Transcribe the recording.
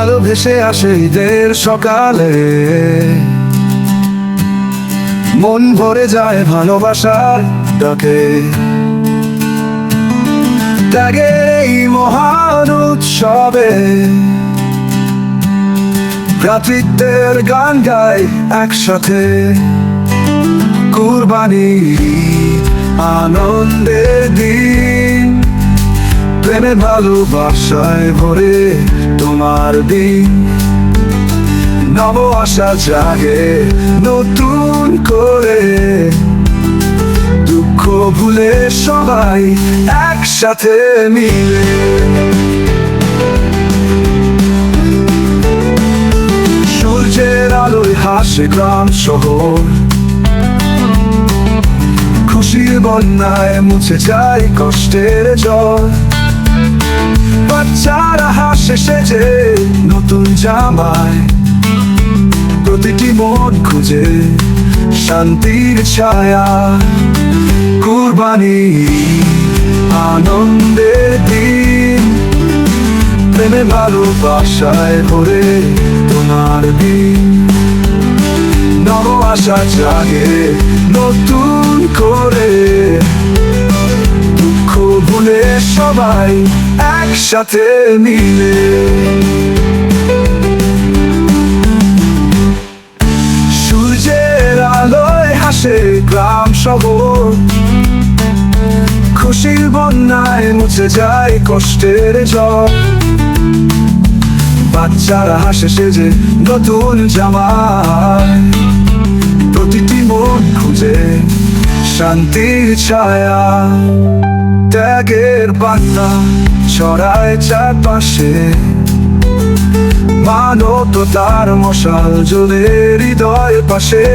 আলো ভেসে আসে ঈদের সকালে, মন ভরে যায় ভালোবাসার ডাকে। ত্যাগের এই মহান উৎসবে ভ্রাতৃত্বের গান গায় একসাথে। কুরবানি আনন্দের দিন, প্রেমে ভালোবাসায় ভরে তোমার দিন। নব আশা জাগে নতুন করে, দুঃখ ভুলে সবাই একসাথে মিলে। সূর্যের আলোয় হাসে গ্রাম শহর, খুশির বন্যায় মুছে যায় কষ্টের জল। বাচ্চারা হাসে সেজে নতুন জামায়, প্রতিটি মন খুঁজে শান্তির ছায়া। কুরবানি আনন্দের দিন, প্রেমে ভালোবাসায় ভরে তোমার দিন। নব আশা জাগে নতুন করে, দুঃখ ভুলে সবাই একসাথে মিলে। সূর্যের আলোয় হাসে গ্রাম শহর, খুশির বন্যায় মুছে যায় কষ্টের জল। বাচ্চারা হাসে সেজে নতুন জামায়, প্রতিটি মন খুঁজে শান্তির ছায়া। ত্যাগের বার্তা ছড়ায় চারপাশে, মানবতার মশাল জ্বলে হৃদয়ের পাশে।